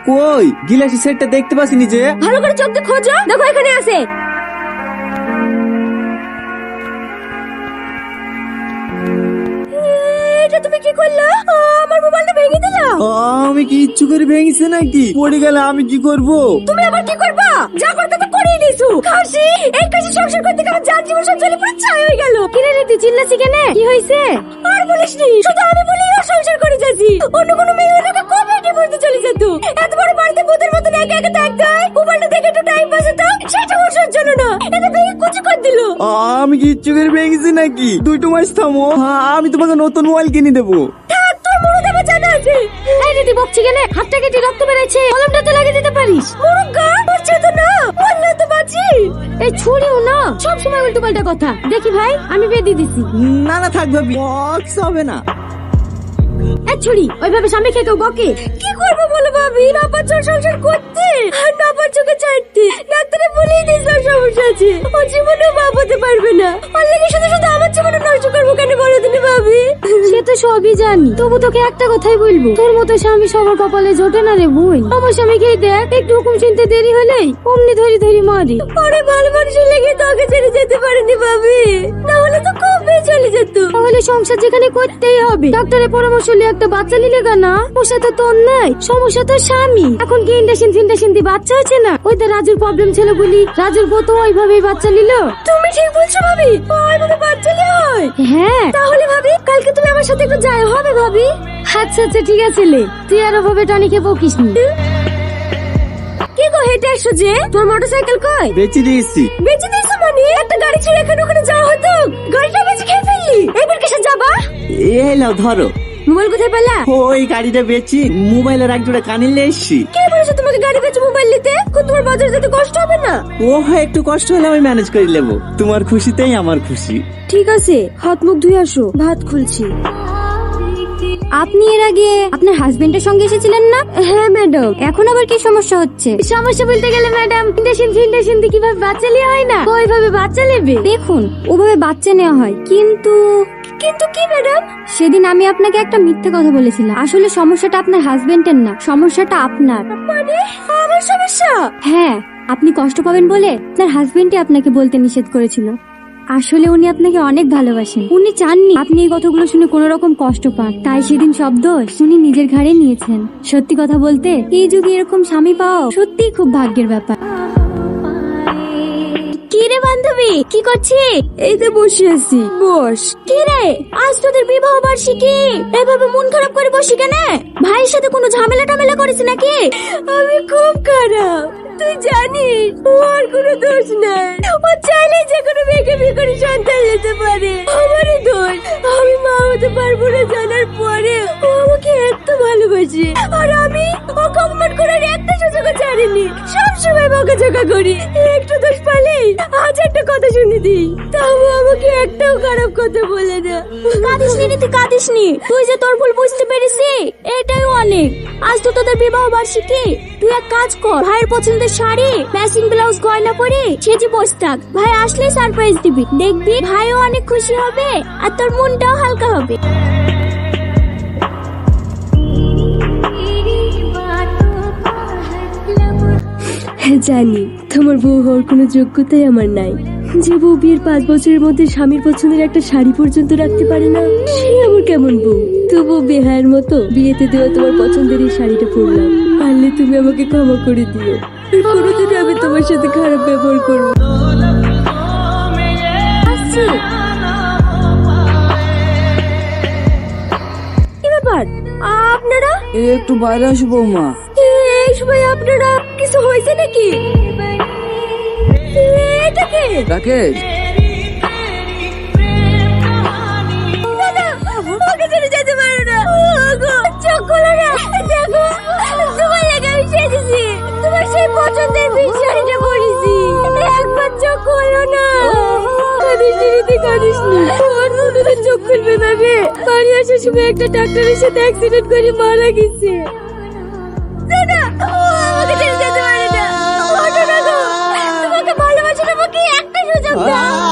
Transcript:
কই গিলাসের সেটটা দেখতে পাচ্ছিনি যে? ভালো করে চোখ দিয়ে খোঁজো, দেখো এখানে আছে। এটা তুমি কি করলা? আমার মোবাইলটা ভেঙে দিলা। আমি কি ইচ্ছু করে ভেঙেছে নাকি? পড়ে গেলে আমি কি করব? তুমি আবার কি করবা? যা করতে তো করেই দিছো। কাশি এই কাশি সংসার করতে গেলে যার জীবন সব চলে পুরো ছাই হয়ে গেল। কিরে রে তুই চিল্লাছি কেন? কি হইছে? আর বলিসনি, শুধু আমি বলেই ও সংসার করে যাচ্ছি। অন্য কোনো মেয়ে হলে কবে এটি করতে চলে যেত। এত বড় বাড়িতে ভূতের মতন একা একা থাকতে হয়। মোবাইলটা দেখে একটু টাইম পাস হতো, সেটা ওর সহ্য হলো না। এটা ভেঙে কুচি করে দিল। আমি কি ইচ্ছু করে ভেঙেছি নাকি? দুটো মাস থামো, আমি তোমাকে নতুন মোবাইল কিনে দেবো। থাক, তোর মুরুদ আমার জানা আছে। এই দিদি বকছি কেন? হাতটা কেটে রক্ত বেরাচ্ছে, কলমটা তো লাগিয়ে দিতে পারিস। মুরুগা করছে তো না, বললে তো বাঁচি। এই ছুরিও না, সব সময় উল্টো পাল্টা কথা। দেখি ভাই, আমি বেঁধে দিছি। না না থাক ভাবি, কিছু হবে না। এই ছুরি ওইভাবে সামনে খেয়ে কেউ বকে? কি করবো বলো ভাবি, না পারছো সংসার করতে আর না পারছো কে চাইতে। ডাক্তারে বলেই দিয়েছে ওর সমস্যা আছে, ও জীবনেও মা হতে পারবে না। ওর লেগে শুধু শুধু আমার জীবনে নষ্ট করবো কেন বলো তুমি ভাবি? সে তো সবই জানি, তবু তোকে একটা কথাই বলবো, তোর মতো স্বামী সবার কপালে জোটে না রে বোন। আমার স্বামীকে দেখ, একটু হুকুম চিনতে দেরি হলেই অমনি ধরি ধরি মারি। পরে ভালো মানুষের লেগে তোকে ছেড়ে যেতে পারেনি ভাবি, না হলে তো কবে চলে যেত। তাহলে সংসার যেখানে করতেই হবে, ডাক্তারের পরামর্শ নিয়ে একটা বাচ্চা নিলে না, ওর সাথে তোর নাই সমস্যা, তো স্বামী। এখন কি ইন্ডাকশন ফিন্ডাকশন দিয়ে বাচ্চা হচ্ছে না? ওই তো রাজুর প্রবলেম ছিল বলি রাজুর বউ তো ওইভাবেই বাচ্চা নিল। তুমি ঠিক বলছো ভাবি, ওইভাবে বাচ্চা নিলে হয়। হ্যাঁ তাহলে ভাবি কালকে তুমি আমার সাথে একটু যাই হবে ভাবি? আচ্ছা আচ্ছা ঠিক আছে লে, তুই আর ওভাবে টনিকে বকিস নি। কি গো হেঁটে আসছো যে? তোর মোটরসাইকেল কই? বেচে দিয়েছি। বেঁচে দিয়েছো মানে? একটা গাড়ি ছেড়ে এখানে ওখানে যাওয়া হতো, গাড়িটা বেঁচে খেয়ে ফেললি। এবার কিসে যাবা? এই নাও ধরো। মোবাইল কোথায় পেলা? ওই গাড়িটা বেচি মোবাইলের এক জোড়া কানে নিয়ে এসছি। কে বলেছে তোমাকে গাড়ি বেচে মোবাইল নিতে? তোমার বাজারে যেতে কষ্ট হবে না? ও হয় একটু কষ্ট হলে আমি ম্যানেজ করে নেবো, তোমার খুশিতেই আমার খুশি। ঠিক আছে, হাত মুখ ধুয়ে আসো, ভাত খুলছি। আপনি এর আগে আপনার হাজবেন্ডের সঙ্গে এসেছিলেন না? হ্যাঁ ম্যাডাম। এখন আবার কি সমস্যা হচ্ছে? সমস্যা বলতে গেলে ম্যাডাম, ইন্ডাকশন দিয়ে কিভাবে বাচ্চা নেওয়া হয় না, ওইভাবে বাচ্চা নেবে। দেখুন ওভাবে বাচ্চা নেওয়া হয়, কিন্তু কিন্তু কি ম্যাডাম? সেদিন আমি আপনাকে একটা মিথ্যে কথা বলেছিলাম। আসলে সমস্যাটা আপনার হাজবেন্ডের না, সমস্যাটা আপনার। মানে আমার সমস্যা? হ্যাঁ, আপনি কষ্ট পাবেন বলে আপনার হাজবেন্ডই আপনাকে বলতে নিষেধ করেছিল। আসলে উনি আপনাকে অনেক ভালোবাসেন, উনি চাননি আপনি এই কথাগুলো শুনে কোনো রকম কষ্ট পান, তাই সেদিন সব দোষ উনি নিজের ঘাড়ে নিয়েছেন। সত্যি কথা বলতে এই যুগে এরকম স্বামী পাওয়া সত্যিই খুব ভাগ্যের ব্যাপার। কি রে বান্ধবী, কি করছিস? এই তো বসে আছি। বস। কি রে, আজ তোদের বিবাহ বার্ষিকী, এভাবে মন খারাপ করে বসি কেন? ভাইয়ের সাথে কোনো ঝামেলা টামেলা করেছিস নাকি? আমি খুব খারাপ, তুই জানিস ওর কোনো দোষ নাই। ও চাইলে যে কোনো মেয়েকে বিয়ে করে সন্তান নিতে পারে। আমারই দোষ, আমি মা হতে পারবো না জানার পরে ও আমাকে এত ভালোবাসে, আর আমি ওকে অপমান করার একটা সুযোগও ছাড়িনি। সবসময় বকাঝকা করি, একটু দোষ পালেই আজ একটা কথা শুনে দিই, তাও আমাকে একটাও খারাপ কথা বলে না। কাঁদিসনি রে, তুই কাঁদিসনি, তুই যে তোর ভুল বুঝতে পেরেছি এটাই অনেক। আজ তো তোদের বিবাহ বার্ষিকী, তুই এক কাজ কর, ভাইয়ের পছন্দের শাড়ি ম্যাচিং ব্লাউজ গয়না পরে সেজে বসে থাক। ভাই আসলে সারপ্রাইজ দিবি, দেখবি ভাইও অনেক খুশি হবে আর তোর মনটাও হালকা হবে। জানি তোমার বউ হওয়ার কোনো যোগ্যতাই আমার নাই। যে বউ বিয়ের 5 বছরের মধ্যে স্বামীর পছন্দের একটা শাড়ি পর্যন্ত রাখতে পারে না, সে আমার কেমন বউ? তবু বেহায়ের মতো বিয়েতে দেওয়া তোমার পছন্দের এই শাড়িটা পরলাম। পারলে তুমি আমাকে ক্ষমা করে দিও, কোনোদিন আমি তোমার সাথে খারাপ ব্যবহার করবো। কি ব্যাপার আপনারা? একটু বাইরে আসবো মা। এই সময় আপনারা কিছু হয়েছে নাকি? এটা কে? রাকেশ। ওকে ছেড়ে যেতে পারো না। চোখ খোলো না, দেখো তোমার লাগে আমি সেজেছি, তোমার সেই পছন্দের পিঙ্ক শাড়িটা পরেছি। একবার চোখ খোলো না। কাঁদিসনি, ওর কোনোদিন চোখ খুলবে না রে। বাড়ি আসার সময় একটা ডাক্তারের সাথে অ্যাক্সিডেন্ট করে মারা গেছে। দাদা আমাকে ছেড়ে যেতে পারে না, তোমাকে ভালোবাসার আমাকে একটা সুযোগ দাও।